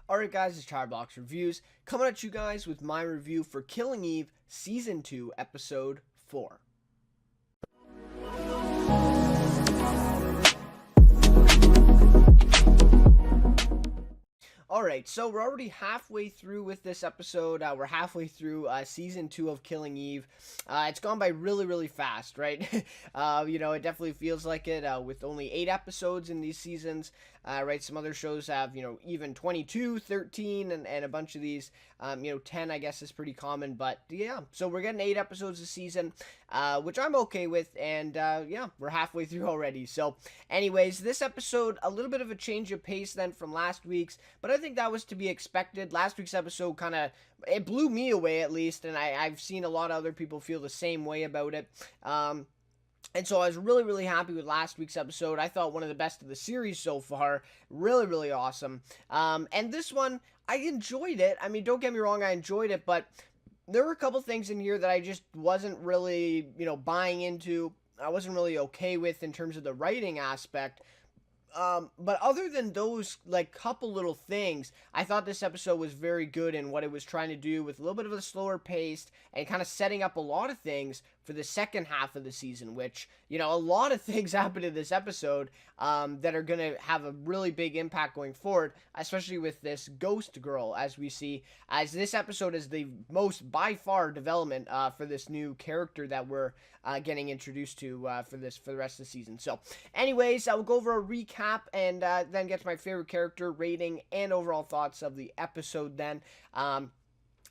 Alright guys, it's Chatterbox Reviews, coming at you guys with my review for Killing Eve Season 2, Episode 4. Alright, so we're already halfway through with this episode. We're halfway through Season 2 of Killing Eve. It's gone by really fast, right? It definitely feels like it with only 8 episodes in these seasons. Right, some other shows have, even 22, 13, and a bunch of these. 10, I guess, is pretty common. But, yeah, so we're getting 8 episodes a season, which I'm okay with. And, we're halfway through already. So, anyways, this episode, a little bit of a change of pace then from last week's. But I think that was to be expected. Last week's episode it blew me away, at least. And I've seen a lot of other people feel the same way about it. And so I was really happy with last week's episode. I thought one of the best of the series so far. Really awesome. And this one, I enjoyed it. I mean, don't get me wrong, I enjoyed it, but there were a couple things in here that I just wasn't really, buying into. I wasn't really okay with in terms of the writing aspect. But other than those, couple little things, I thought this episode was very good in what it was trying to do with a little bit of a slower pace and kind of setting up a lot of things for the second half of the season, which, a lot of things happen in this episode, that are going to have a really big impact going forward, especially with this ghost girl, as we see, as this episode is the most, by far, development, for this new character that we're, getting introduced to, for the rest of the season. So, anyways, I will go over a recap and, then get to my favorite character, rating, and overall thoughts of the episode then.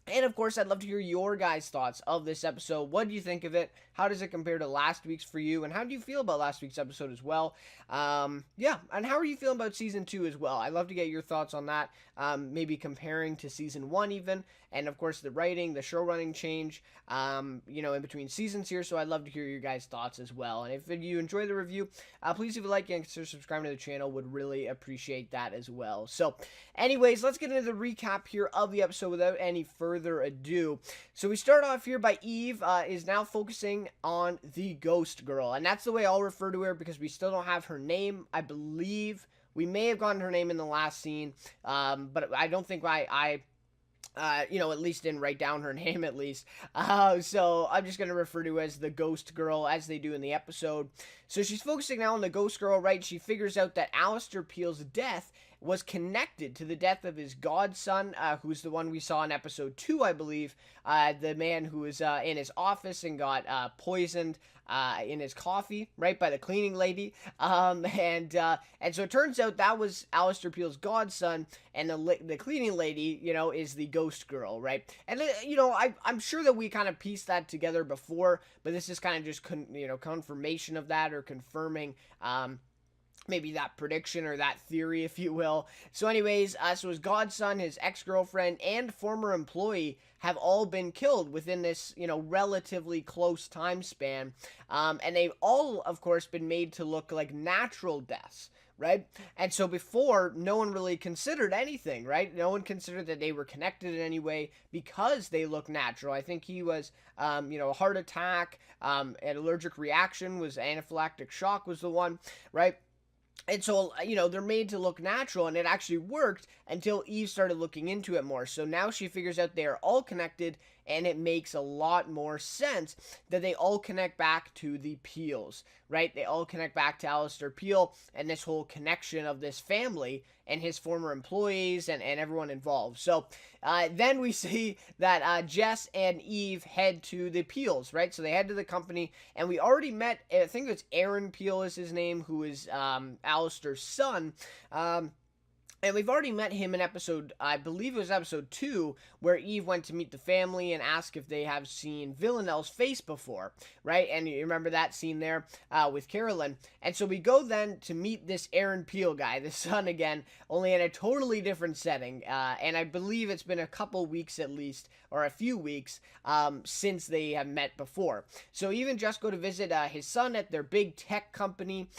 And, of course, I'd love to hear your guys' thoughts of this episode. What do you think of it? How does it compare to last week's for you? And how do you feel about last week's episode as well? And how are you feeling about Season 2 as well? I'd love to get your thoughts on that, maybe comparing to Season 1 even. And, of course, the writing, the show-running change, in between seasons here. So I'd love to hear your guys' thoughts as well. And if you enjoy the review, please leave a like and consider subscribing to the channel. Would really appreciate that as well. So, anyways, let's get into the recap here of the episode without any further ado. So we start off here by Eve is now focusing on the ghost girl. And that's the way I'll refer to her because we still don't have her name. I believe we may have gotten her name in the last scene, but I don't think I at least didn't write down her name at least. So I'm just going to refer to her as the ghost girl as they do in the episode. So she's focusing now on the ghost girl, right? She figures out that Alistair Peel's death was connected to the death of his godson, who's the one we saw in episode 2, I believe. The man who was in his office and got poisoned in his coffee, right, by the cleaning lady. And so it turns out that was Alistair Peel's godson, and the cleaning lady, is the ghost girl, right? And, I'm sure that we kind of pieced that together before, but this is kind of just, confirmation of that, or confirming, maybe that prediction or that theory, if you will. So anyways, so his godson, his ex-girlfriend, and former employee have all been killed within this, relatively close time span. And they've all, of course, been made to look like natural deaths, right? And so before, no one really considered anything, right? No one considered that they were connected in any way because they look natural. I think he was, a heart attack, an allergic reaction was anaphylactic shock was the one, right? And so, they're made to look natural, and it actually worked until Eve started looking into it more. So now she figures out they are all connected, and it makes a lot more sense that they all connect back to the Peels, right? They all connect back to Alistair Peel and this whole connection of this family and his former employees and everyone involved. So then we see that Jess and Eve head to the Peels, right? So they head to the company, and we already met, I think it's Aaron Peel is his name, who is Alistair's son. And we've already met him in episode, I believe it was episode 2, where Eve went to meet the family and ask if they have seen Villanelle's face before, right? And you remember that scene there with Carolyn. And so we go then to meet this Aaron Peel guy, the son again, only in a totally different setting. And I believe it's been a couple weeks at least, or a few weeks, since they have met before. So even just go to visit his son at their big tech company,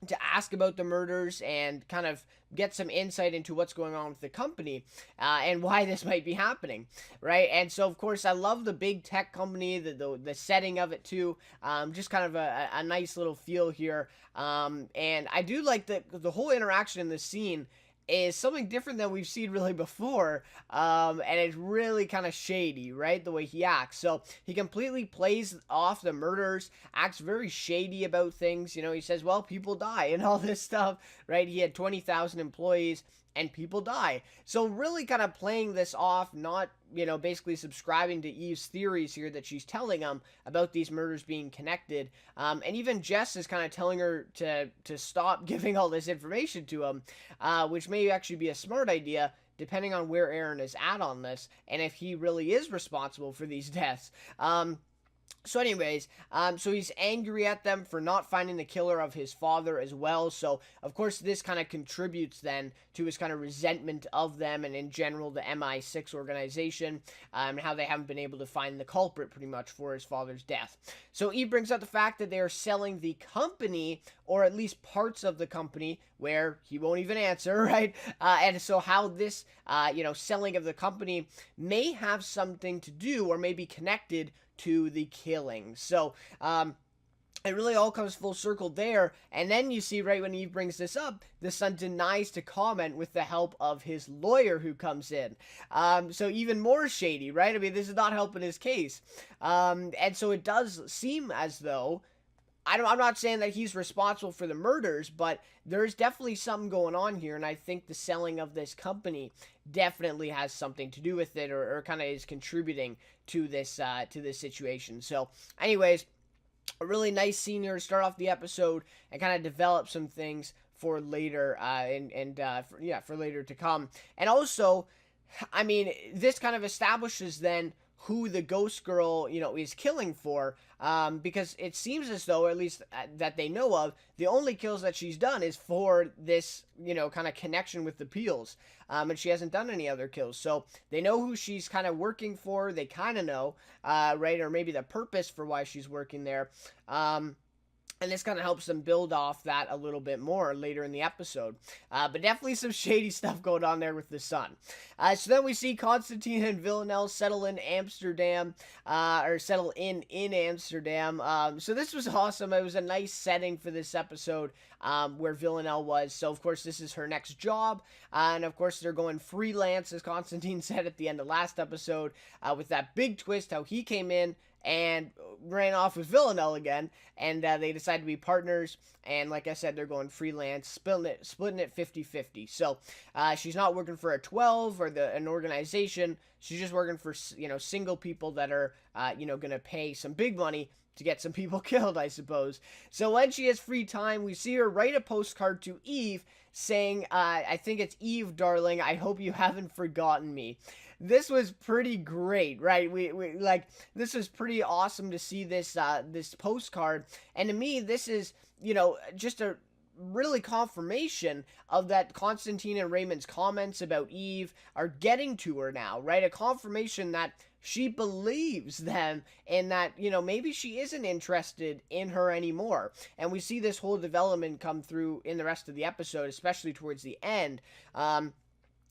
to ask about the murders and kind of get some insight into what's going on with the company and why this might be happening, right? And so, of course, I love the big tech company, the setting of it too, just kind of a nice little feel here. And I do like the whole interaction in this scene. is something different than we've seen really before, and it's really kind of shady, right, the way he acts. So he completely plays off the murders, acts very shady about things. You know, he says, well, people die and all this stuff, right? He had 20,000 employees and people die. So really kind of playing this off, not, you know, basically subscribing to Eve's theories here that she's telling him about these murders being connected. And even Jess is kind of telling her to stop giving all this information to him, which may actually be a smart idea depending on where Aaron is at on this and if he really is responsible for these deaths. So anyways, so he's angry at them for not finding the killer of his father as well. So, of course, this kind of contributes then to his kind of resentment of them and in general the MI6 organization and how they haven't been able to find the culprit pretty much for his father's death. So Eve brings up the fact that they are selling the company, or at least parts of the company, where he won't even answer, right? And so how this, selling of the company may have something to do or may be connected to the killing. So, it really all comes full circle there. And then you see right when Eve brings this up, the son denies to comment with the help of his lawyer who comes in. So even more shady, right? I mean, this is not helping his case. And so it does seem as though, I'm not saying that he's responsible for the murders, but there's definitely something going on here, and I think the selling of this company definitely has something to do with it, or kind of is contributing to this situation. So, anyways, a really nice scene here to start off the episode and kind of develop some things for later, for later to come. And also, I mean, this kind of establishes then who the ghost girl, is killing for, because it seems as though, at least that they know of, the only kills that she's done is for this, kind of connection with the Peels, and she hasn't done any other kills. So they know who she's kind of working for. They kind of know, right, or maybe the purpose for why she's working there. And this kind of helps them build off that a little bit more later in the episode. But definitely some shady stuff going on there with the son. So then we see Constantine and Villanelle settle in Amsterdam, or settle in Amsterdam. So this was awesome. It was a nice setting for this episode, where Villanelle was. So, of course, this is her next job. And, of course, they're going freelance, as Constantine said at the end of last episode, with that big twist, how he came in and ran off with Villanelle again, and they decided to be partners, and like I said, they're going freelance, splitting it 50-50. So she's not working for a 12 or an organization. She's just working for, single people that are, going to pay some big money to get some people killed, I suppose. So when she has free time, we see her write a postcard to Eve saying, I think it's Eve, darling, I hope you haven't forgotten me. This was pretty great, right? We this was pretty awesome to see this postcard, and to me this is, just a really confirmation of that Constantine and Raymond's comments about Eve are getting to her now, right? A confirmation that she believes them and that, maybe she isn't interested in her anymore. And we see this whole development come through in the rest of the episode, especially towards the end.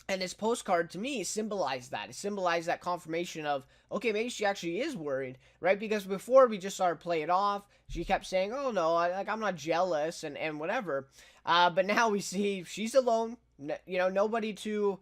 And this postcard, to me, symbolized that. It symbolized that confirmation of, okay, maybe she actually is worried, right? Because before, we just saw her play it off. She kept saying, oh, no, I'm not jealous and whatever. But now we see she's alone, nobody to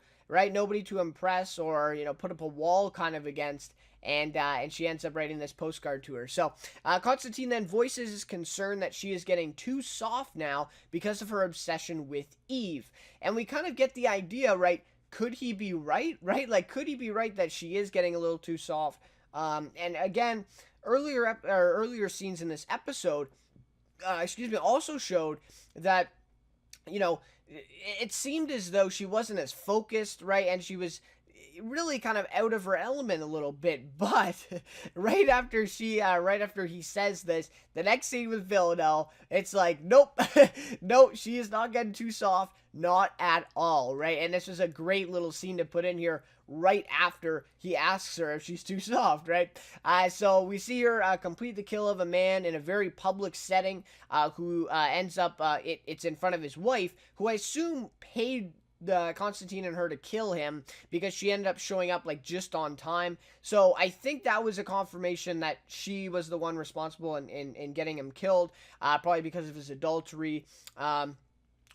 impress or, put up a wall kind of against. And she ends up writing this postcard to her. So Constantine then voices his concern that she is getting too soft now because of her obsession with Eve. And we kind of get the idea, right? Could he be right? Like, could he be right that she is getting a little too soft? And again, earlier scenes in this episode, also showed that, it seemed as though she wasn't as focused, right? And she was really kind of out of her element a little bit, but right after he says this, the next scene with Villanelle, it's like, nope, nope, she is not getting too soft, not at all, right? And this was a great little scene to put in here right after he asks her if she's too soft, right? So we see her complete the kill of a man in a very public setting, who ends up, it's in front of his wife, who I assume paid the Constantine and her to kill him because she ended up showing up like just on time. So I think that was a confirmation that she was the one responsible in getting him killed, probably because of his adultery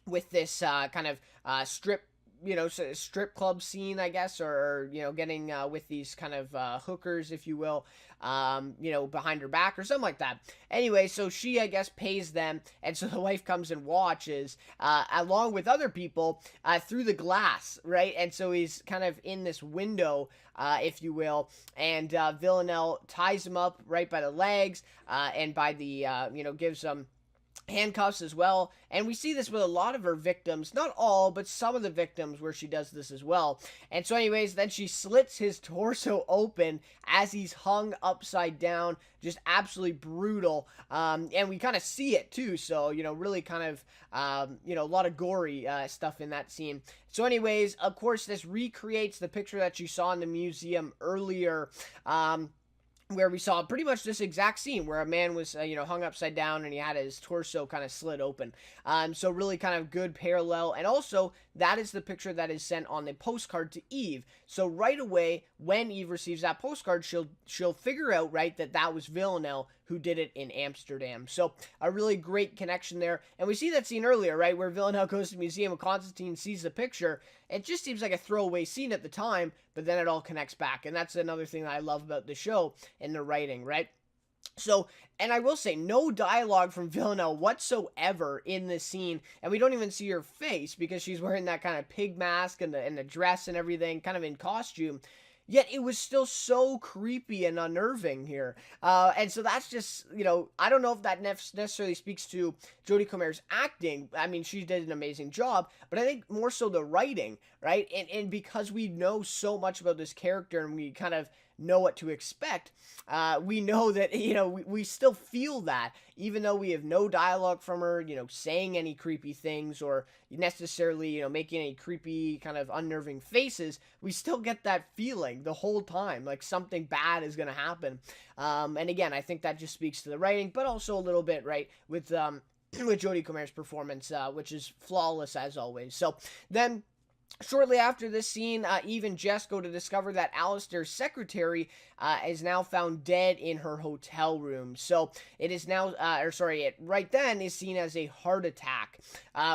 with this kind of strip strip club scene, I guess, or getting with these kind of hookers, if you will, behind her back or something like that. Anyway, so she, I guess, pays them, and so the wife comes and watches, along with other people, through the glass, right? And so he's kind of in this window, if you will, and Villanelle ties him up right by the legs, and by the, gives him handcuffs as well. And we see this with a lot of her victims, not all, but some of the victims where she does this as well. And so anyways, then she slits his torso open as he's hung upside down, just absolutely brutal. And we kind of see it too, so really kind of a lot of gory stuff in that scene. So anyways, of course, this recreates the picture that you saw in the museum earlier, where we saw pretty much this exact scene where a man was, hung upside down and he had his torso kind of slit open. So really kind of good parallel. And also, that is the picture that is sent on the postcard to Eve. So right away, when Eve receives that postcard, she'll figure out, right, that was Villanelle who did it in Amsterdam. So a really great connection there. And we see that scene earlier, right, where Villanelle goes to the museum and Constantine sees the picture. It just seems like a throwaway scene at the time, but then it all connects back. And that's another thing that I love about the show and the writing, right? So, and I will say, no dialogue from Villanelle whatsoever in this scene, and we don't even see her face because she's wearing that kind of pig mask and the dress and everything, kind of in costume. Yet it was still so creepy and unnerving here. And so that's just, I don't know if that necessarily speaks to Jodie Comer's acting. I mean, she did an amazing job, but I think more so the writing, right? And because we know so much about this character and we kind of know what to expect, we know that, we still feel that, even though we have no dialogue from her, saying any creepy things or necessarily, making any creepy kind of unnerving faces, we still get that feeling the whole time, like something bad is going to happen. And again, I think that just speaks to the writing, but also a little bit, right, with Jodie Comer's performance, which is flawless as always. So then, shortly after this scene, Eve and Jess go to discover that Alistair's secretary is now found dead in her hotel room. So it is now, right then is seen as a heart attack,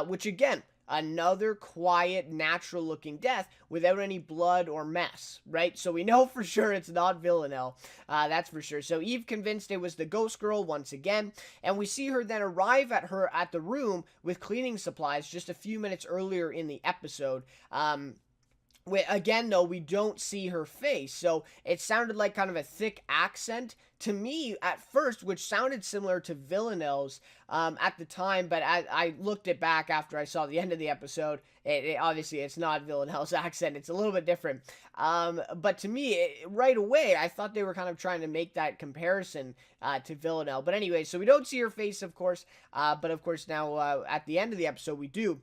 which again, another quiet, natural-looking death without any blood or mess, right? So we know for sure it's not Villanelle, that's for sure. So Eve convinced it was the ghost girl once again, and we see her then arrive at the room with cleaning supplies just a few minutes earlier in the episode. Again, though, we don't see her face, so it sounded like kind of a thick accent to me at first, which sounded similar to Villanelle's at the time, but I looked it back after I saw the end of the episode. Obviously, it's not Villanelle's accent. It's a little bit different. But to me, right away, I thought they were kind of trying to make that comparison to Villanelle. But anyway, so we don't see her face, of course, but of course now at the end of the episode, we do.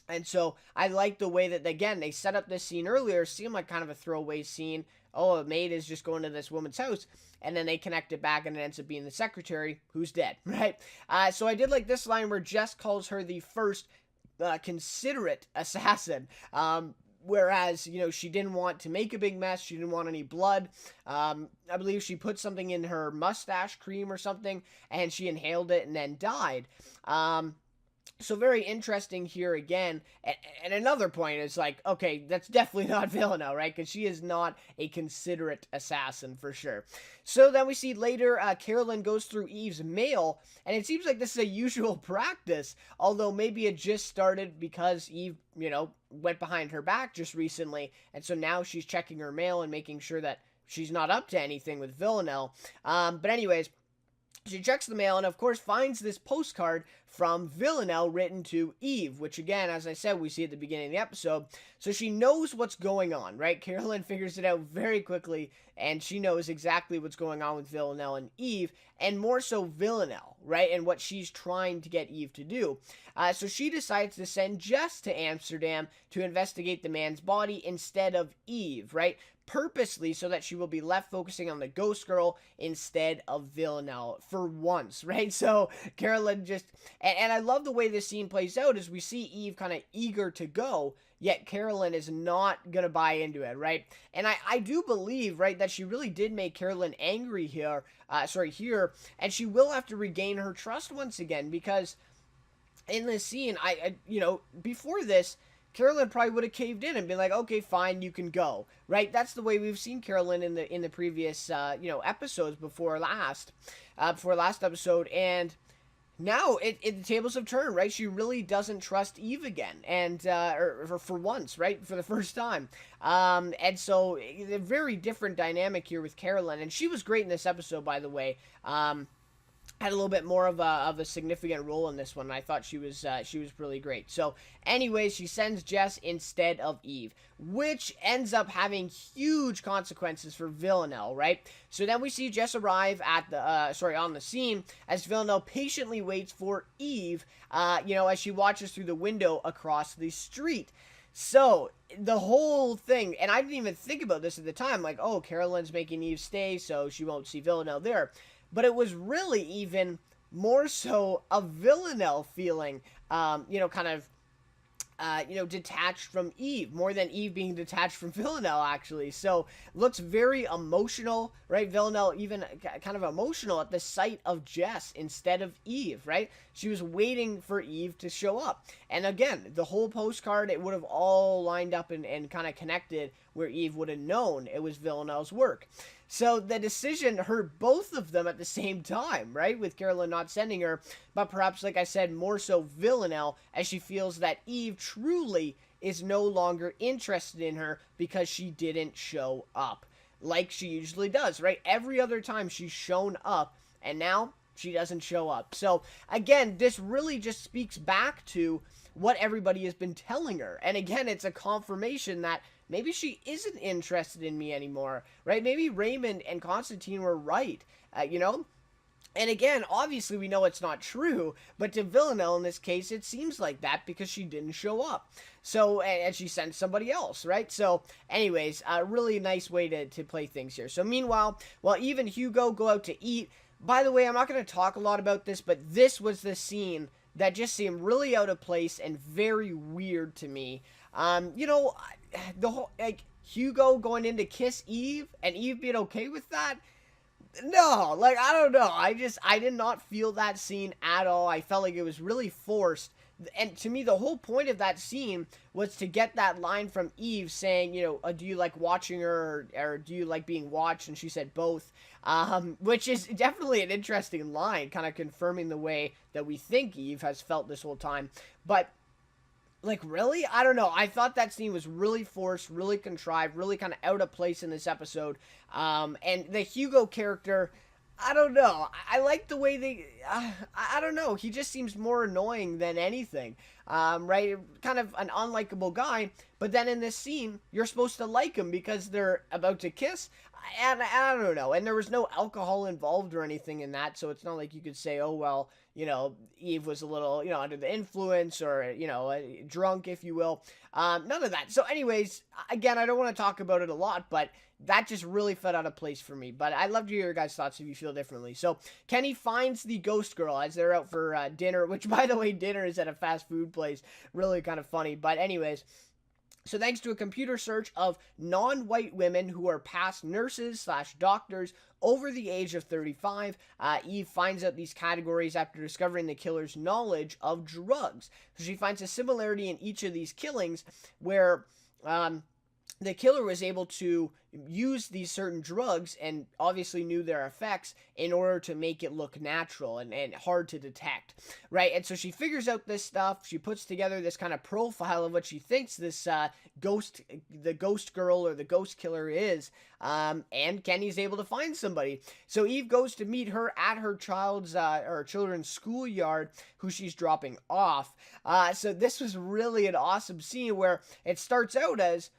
And so I like the way that, again, they set up this scene earlier, seemed like kind of a throwaway scene. Oh, a maid is just going to this woman's house. And then they connect it back and it ends up being the secretary who's dead, right? So I did like this line where Jess calls her the first considerate assassin. Whereas, she didn't want to make a big mess. She didn't want any blood. I believe she put something in her mustache cream or something, and she inhaled it and then died. So very interesting here again. And another point is like, okay, that's definitely not Villanelle, right? Because she is not a considerate assassin for sure. So then we see later, Carolyn goes through Eve's mail, and it seems like this is a usual practice, although maybe it just started because Eve, went behind her back just recently, and so now she's checking her mail and making sure that she's not up to anything with Villanelle. But anyways, she checks the mail and, of course, finds this postcard from Villanelle written to Eve, which, again, as I said, we see at the beginning of the episode. So she knows what's going on, right? Carolyn figures it out very quickly, and she knows exactly what's going on with Villanelle and Eve, and more so Villanelle, right? And what she's trying to get Eve to do. So she decides to send Jess to Amsterdam to investigate the man's body instead of Eve, right? Purposely so that she will be left focusing on the ghost girl instead of Villanelle for once, right? So Carolyn just, and I love the way this scene plays out as we see Eve kind of eager to go, yet Carolyn is not gonna buy into it, right? And I do believe, right, that she really did make Carolyn angry here, and she will have to regain her trust once again, because in this scene, before this, Carolyn probably would have caved in and been like, okay, fine, you can go, right? That's the way we've seen Carolyn in the previous episodes before last episode. And now the tables have turned, right? She really doesn't trust Eve again, and or for once, right, for the first time. And so a very different dynamic here with Carolyn, and she was great in this episode, by the way. Had a little bit more of a significant role in this one. I thought she was really great. So, anyways, she sends Jess instead of Eve, which ends up having huge consequences for Villanelle, right? So then we see Jess arrive at the on the scene as Villanelle patiently waits for Eve, as she watches through the window across the street. So, the whole thing, and I didn't even think about this at the time, like, oh, Carolyn's making Eve stay, so she won't see Villanelle there. But it was really even more so a Villanelle feeling, detached from Eve, more than Eve being detached from Villanelle, actually. So, looks very emotional, right? Villanelle even kind of emotional at the sight of Jess instead of Eve, right? She was waiting for Eve to show up. And again, the whole postcard, it would have all lined up and kind of connected where Eve would have known it was Villanelle's work. So the decision hurt both of them at the same time, right? With Carolyn not sending her, but perhaps, like I said, more so Villanelle, as she feels that Eve truly is no longer interested in her because she didn't show up, like she usually does, right? Every other time she's shown up, and now she doesn't show up. So again, this really just speaks back to what everybody has been telling her. And again, it's a confirmation that maybe she isn't interested in me anymore, right? Maybe Raymond and Constantine were right, And again, obviously we know it's not true, but to Villanelle in this case, it seems like that because she didn't show up. So, and she sent somebody else, right? So, anyways, a really nice way to play things here. So, meanwhile, while Eve and Hugo go out to eat, by the way, I'm not going to talk a lot about this, but this was the scene that just seemed really out of place and very weird to me. The whole, Hugo going in to kiss Eve and Eve being okay with that. No, I don't know. I did not feel that scene at all. I felt like it was really forced. And to me, the whole point of that scene was to get that line from Eve saying, do you like watching her or do you like being watched? And she said both, which is definitely an interesting line, kind of confirming the way that we think Eve has felt this whole time. But really? I don't know. I thought that scene was really forced, really contrived, really kind of out of place in this episode. And the Hugo character, I don't know. I like the way I don't know. He just seems more annoying than anything. Right? Kind of an unlikable guy. But then in this scene, you're supposed to like him because they're about to kiss. And I don't know. And there was no alcohol involved or anything in that. So it's not like you could say, oh, well, Eve was a little, under the influence or, drunk, if you will. None of that. So anyways, again, I don't want to talk about it a lot, but that just really felt out of place for me. But I'd love to hear your guys' thoughts if you feel differently. So Kenny finds the ghost girl as they're out for dinner, which, by the way, dinner is at a fast food place. Really kind of funny. But anyways, so thanks to a computer search of non-white women who are past nurses/doctors over the age of 35, Eve finds out these categories after discovering the killer's knowledge of drugs. So she finds a similarity in each of these killings where the killer was able to use these certain drugs and obviously knew their effects in order to make it look natural and hard to detect, right? And so she figures out this stuff. She puts together this kind of profile of what she thinks this the ghost girl or the ghost killer is, and Kenny's able to find somebody. So Eve goes to meet her at her children's schoolyard, who she's dropping off. So this was really an awesome scene where it starts out as,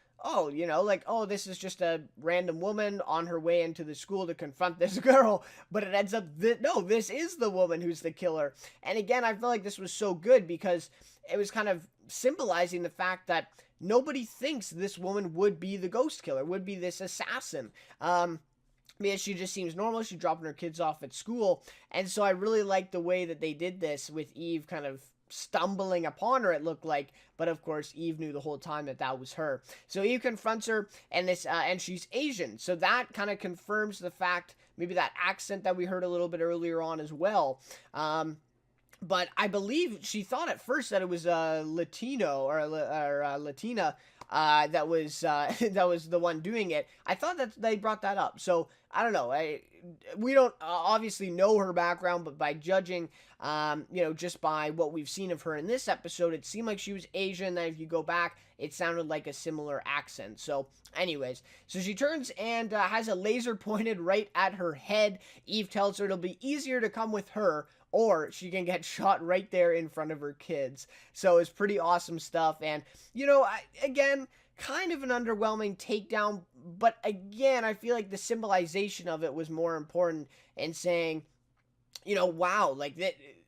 this is just a random woman on her way into the school to confront this girl, but it ends up this is the woman who's the killer. And again, I feel like this was so good because it was kind of symbolizing the fact that nobody thinks this woman would be the ghost killer, would be this assassin. Because she just seems normal. She's dropping her kids off at school. And so I really like the way that they did this with Eve kind of stumbling upon her, it looked like, but of course Eve knew the whole time that was her. So Eve confronts her, and she's Asian, so that kind of confirms the fact, maybe that accent that we heard a little bit earlier on as well. but I believe she thought at first that it was Latino or Latina that was that was the one doing it. I thought that they brought that up, so I don't know. We don't obviously know her background, but by judging, just by what we've seen of her in this episode, it seemed like she was Asian. Then if you go back, it sounded like a similar accent. So, anyways, so she turns and has a laser pointed right at her head. Eve tells her it'll be easier to come with her, or she can get shot right there in front of her kids. So it's pretty awesome stuff. And, again, kind of an underwhelming takedown, but again, I feel like the symbolization of it was more important in saying, wow, like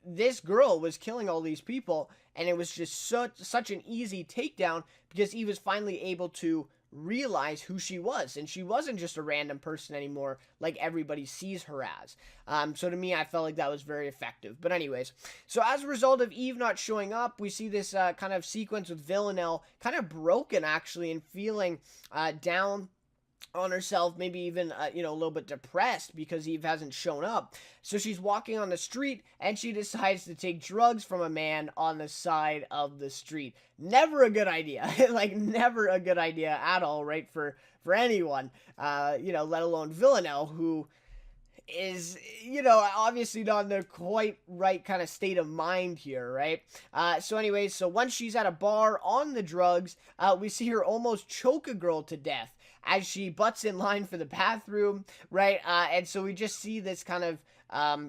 this girl was killing all these people, and it was just such an easy takedown because Eve was finally able to realize who she was, and she wasn't just a random person anymore like everybody sees her as. So to me, I felt like that was very effective. But anyways, so as a result of Eve not showing up, we see this kind of sequence with Villanelle kind of broken actually and feeling down on herself, maybe even a little bit depressed because Eve hasn't shown up. So she's walking on the street and she decides to take drugs from a man on the side of the street. Never a good idea. Like, never a good idea at all, right? For anyone, let alone Villanelle, who is, obviously not in the quite right kind of state of mind here, right? So anyways, so once she's at a bar on the drugs, we see her almost choke a girl to death as she butts in line for the bathroom, right? And so we just see this kind of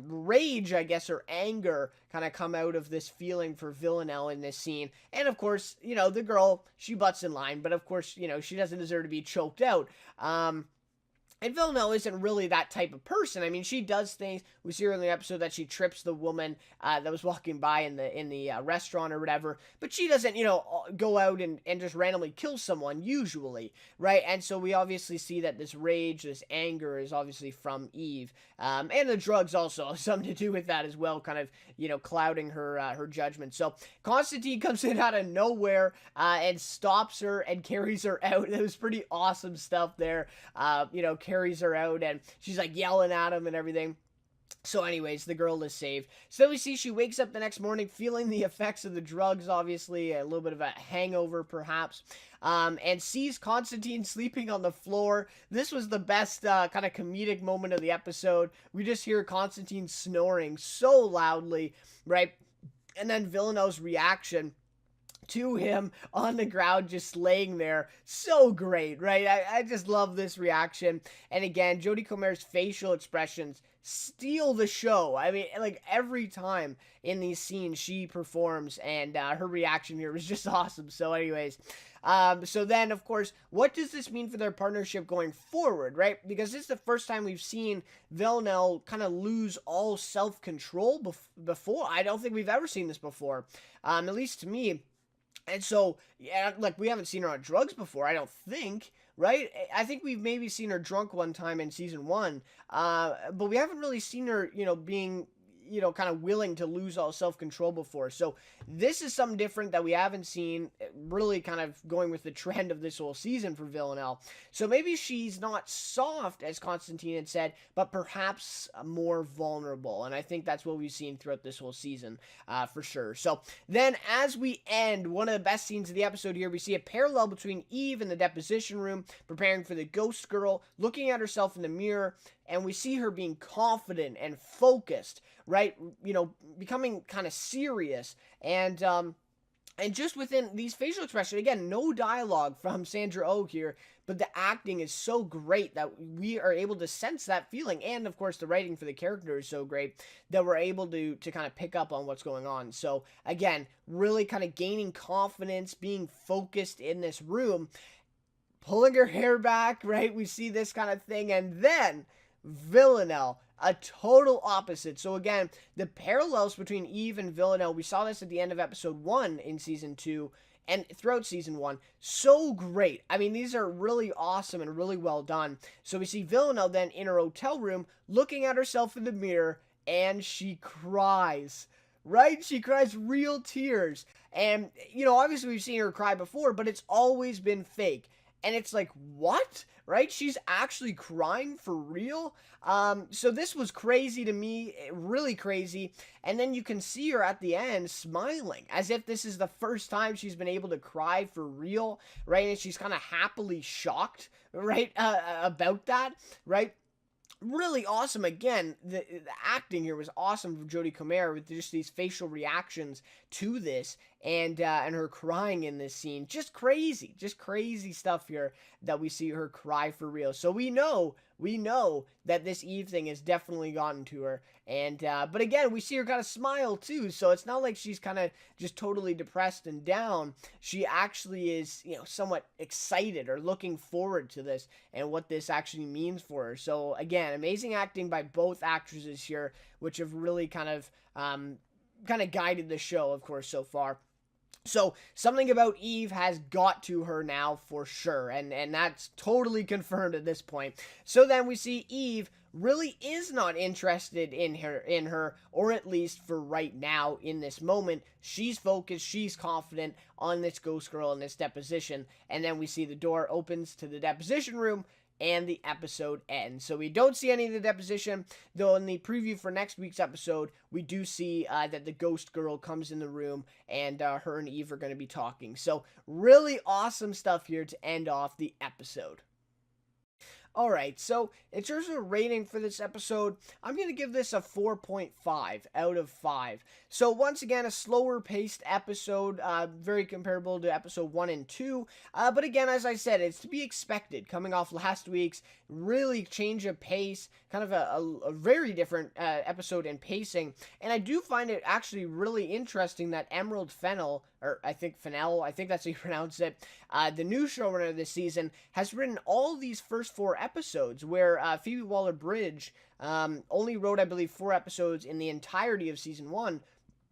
rage, I guess, or anger kind of come out of this feeling for Villanelle in this scene. And of course, the girl, she butts in line, but of course, she doesn't deserve to be choked out. And Villanelle isn't really that type of person. I mean, she does things. We see her in the episode that she trips the woman that was walking by in the restaurant or whatever. But she doesn't, go out and just randomly kill someone, usually, right? And so we obviously see that this rage, this anger is obviously from Eve. And the drugs also have something to do with that as well, kind of, clouding her judgment. So Constantine comes in out of nowhere and stops her and carries her out. It was pretty awesome stuff there, carries her out, and she's like yelling at him and everything. So anyways, the girl is saved. So we see she wakes up the next morning feeling the effects of the drugs, obviously, a little bit of a hangover perhaps, and sees Constantine sleeping on the floor. This was the best kind of comedic moment of the episode. We just hear Constantine snoring so loudly, right? And then Villanelle's reaction to him on the ground just laying there. So great, right? I just love this reaction. And again, Jodie Comer's facial expressions steal the show. I mean, like, every time in these scenes she performs, and her reaction here was just awesome. So anyways, so then, of course, what does this mean for their partnership going forward, right? Because this is the first time we've seen Villanelle kind of lose all self-control before. I don't think we've ever seen this before, at least to me. And so, yeah, like, we haven't seen her on drugs before, I don't think, right? I think we've maybe seen her drunk one time in season 1, but we haven't really seen her, being, kind of willing to lose all self-control before. So this is something different that we haven't seen, really kind of going with the trend of this whole season for Villanelle. So maybe she's not soft, as Constantine had said, but perhaps more vulnerable. And I think that's what we've seen throughout this whole season, for sure. So then as we end, one of the best scenes of the episode here, we see a parallel between Eve in the deposition room, preparing for the ghost girl, looking at herself in the mirror, and we see her being confident and focused, right? Becoming kind of serious. And just within these facial expressions, again, no dialogue from Sandra Oh here, but the acting is so great that we are able to sense that feeling. And of course, the writing for the character is so great that we're able to kind of pick up on what's going on. So again, really kind of gaining confidence, being focused in this room, pulling her hair back, right? We see this kind of thing. And then Villanelle, a total opposite. So again, the parallels between Eve and Villanelle, we saw this at the end of episode 1 in season 2 and throughout season 1. So great. I mean, these are really awesome and really well done. So we see Villanelle then in her hotel room looking at herself in the mirror, and she cries. Right? She cries real tears. And, obviously we've seen her cry before, but it's always been fake. and it's like, what? Right? She's actually crying for real. So this was crazy to me, really crazy. And then you can see her at the end smiling, as if this is the first time she's been able to cry for real, right? And she's kind of happily shocked, right, about that, right? Really awesome. Again, the acting here was awesome from Jodie Comer with just these facial reactions to this, and her crying in this scene. Just crazy stuff here that we see her cry for real. So we know that this Eve thing has definitely gotten to her. And but again, we see her kind of smile too, so it's not like she's kind of just totally depressed and down. She actually is, somewhat excited or looking forward to this and what this actually means for her. So again, amazing acting by both actresses here, which have really kind of guided the show, of course, so far. So something about Eve has got to her now for sure, and that's totally confirmed at this point. So then we see Eve really is not interested in her, or at least for right now in this moment. She's focused, she's confident on this ghost girl in this deposition, and then we see the door opens to the deposition room, and the episode ends. So we don't see any of the deposition, though in the preview for next week's episode, we do see that the ghost girl comes in the room, and her and Eve are going to be talking. So really awesome stuff here to end off the episode. Alright, so in terms of rating for this episode, I'm going to give this a 4.5 out of 5. So once again, a slower paced episode, very comparable to episode 1 and 2. But again, as I said, it's to be expected coming off last week's really change of pace, kind of a very different episode in pacing. And I do find it actually really interesting that Emerald Fennell, or I think Fennell, I think that's how you pronounce it, the new showrunner this season, has written all these first 4 episodes, where Phoebe Waller-Bridge only wrote, I believe, 4 episodes in the entirety of season 1,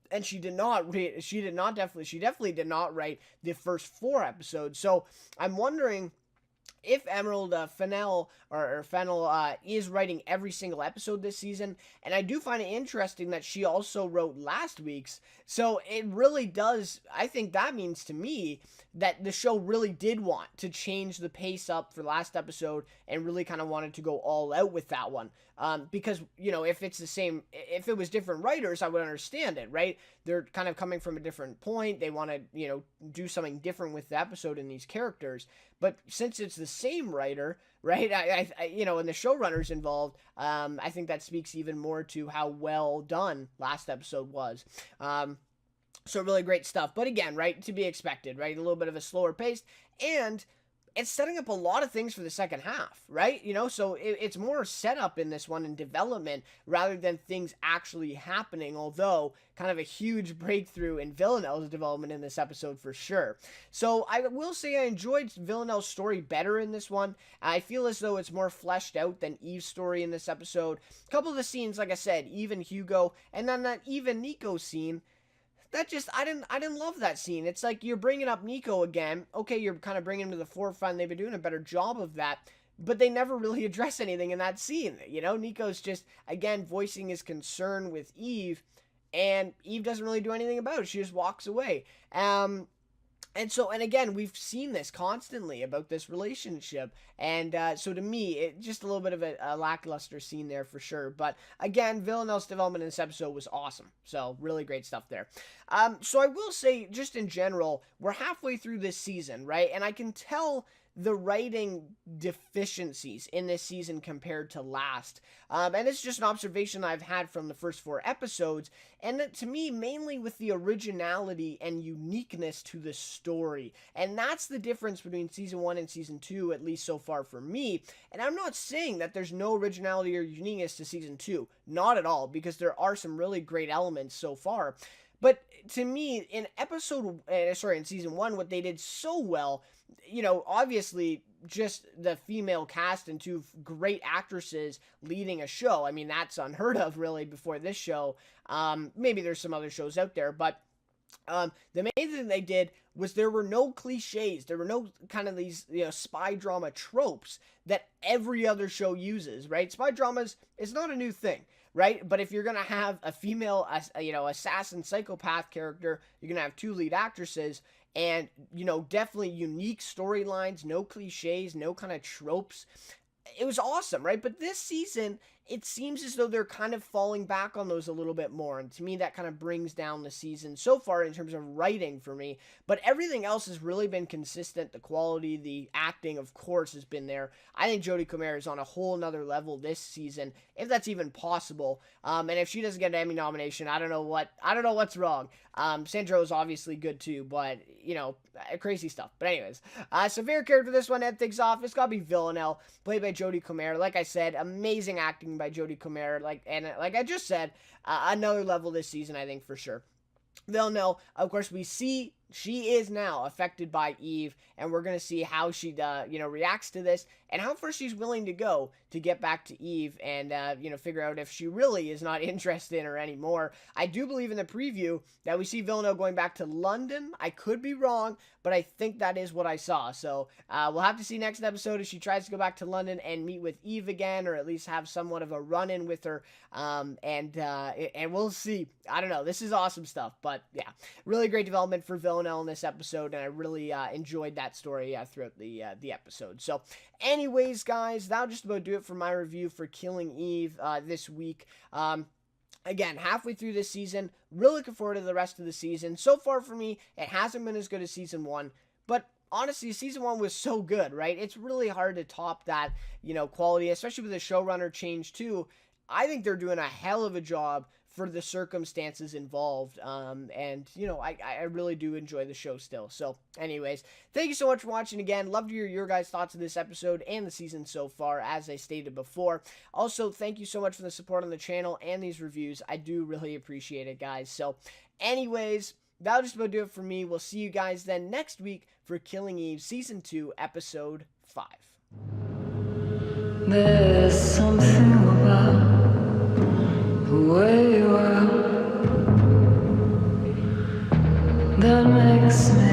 and she definitely did not write the first 4 episodes. So I'm wondering if Emerald Fennell or Fennell is writing every single episode this season. And I do find it interesting that she also wrote last week's. So it really does, I think that means to me that the show really did want to change the pace up for last episode and really kind of wanted to go all out with that one. Because, if it's the same, if it was different writers, I would understand it, right? They're kind of coming from a different point. They want to, do something different with the episode and these characters. But since it's the same writer, right, I and the showrunners involved, I think that speaks even more to how well done last episode was. So really great stuff. But again, right, to be expected, right? A little bit of a slower pace, and it's setting up a lot of things for the second half, right? So it's more setup in this one and development rather than things actually happening, although kind of a huge breakthrough in Villanelle's development in this episode for sure. So I will say I enjoyed Villanelle's story better in this one. I feel as though it's more fleshed out than Eve's story in this episode. A couple of the scenes, like I said, Eve and Hugo, and then that Eve and Nico scene, that just, I didn't love that scene. It's like you're bringing up Nico again. Okay, you're kind of bringing him to the forefront. They've been doing a better job of that, but they never really address anything in that scene. Nico's just, again, voicing his concern with Eve, and Eve doesn't really do anything about it. She just walks away. And again, we've seen this constantly about this relationship. And so to me, just a little bit of a lackluster scene there for sure. But again, Villanelle's development in this episode was awesome. So really great stuff there. So I will say, just in general, we're halfway through this season, right? And I can tell the writing deficiencies in this season compared to last. And it's just an observation I've had from the first 4 episodes, and to me, mainly with the originality and uniqueness to the story. And that's the difference between season 1 and season 2, at least so far for me. And I'm not saying that there's no originality or uniqueness to season 2. Not at all, because there are some really great elements so far. But to me, in season 1, what they did so well, obviously just the female cast and 2 great actresses leading a show. I mean, that's unheard of really before this show. Maybe there's some other shows out there, but the main thing they did was there were no cliches. There were no kind of these, spy drama tropes that every other show uses, right? Spy dramas is not a new thing, right? But if you're going to have a female, assassin psychopath character, you're going to have 2 lead actresses, and, definitely unique storylines, no cliches, no kind of tropes. It was awesome, right? But this season, it seems as though they're kind of falling back on those a little bit more. And to me, that kind of brings down the season so far in terms of writing for me. But everything else has really been consistent. The quality, the acting, of course, has been there. I think Jodie Comer is on a whole nother level this season, if that's even possible. And if she doesn't get an Emmy nomination, I don't know what's wrong. Sandra is obviously good too, but crazy stuff. But anyways, so favorite character for this one, end things off. It's gotta be Villanelle, played by Jodie Comer. Like I said, amazing acting by Jodie Comer. Like I just said, another level this season, I think for sure. Villanelle, of course, we see she is now affected by Eve, and we're going to see how she, reacts to this, and how far she's willing to go to get back to Eve, and, figure out if she really is not interested in her anymore. I do believe in the preview that we see Villanelle going back to London. I could be wrong, but I think that is what I saw. So, we'll have to see next episode if she tries to go back to London and meet with Eve again, or at least have somewhat of a run-in with her, and we'll see. I don't know. This is awesome stuff, but yeah, really great development for Villanelle in this episode, and I really enjoyed that story throughout the episode. So anyways, guys, that'll just about do it for my review for Killing Eve this week. Again, halfway through this season, really looking forward to the rest of the season. So far for me, it hasn't been as good as season 1, but honestly, season 1 was so good, right? It's really hard to top that, quality, especially with the showrunner change too. I think they're doing a hell of a job for the circumstances involved, and I really do enjoy the show still. So anyways, thank you so much for watching. Again, love to hear your guys' thoughts of this episode and the season so far, as I stated before. Also, thank you so much for the support on the channel and these reviews. I do really appreciate it, guys. So anyways, that'll just about do it for me. We'll see you guys then next week for Killing Eve season 2 episode 5. There's something about the way you are that makes me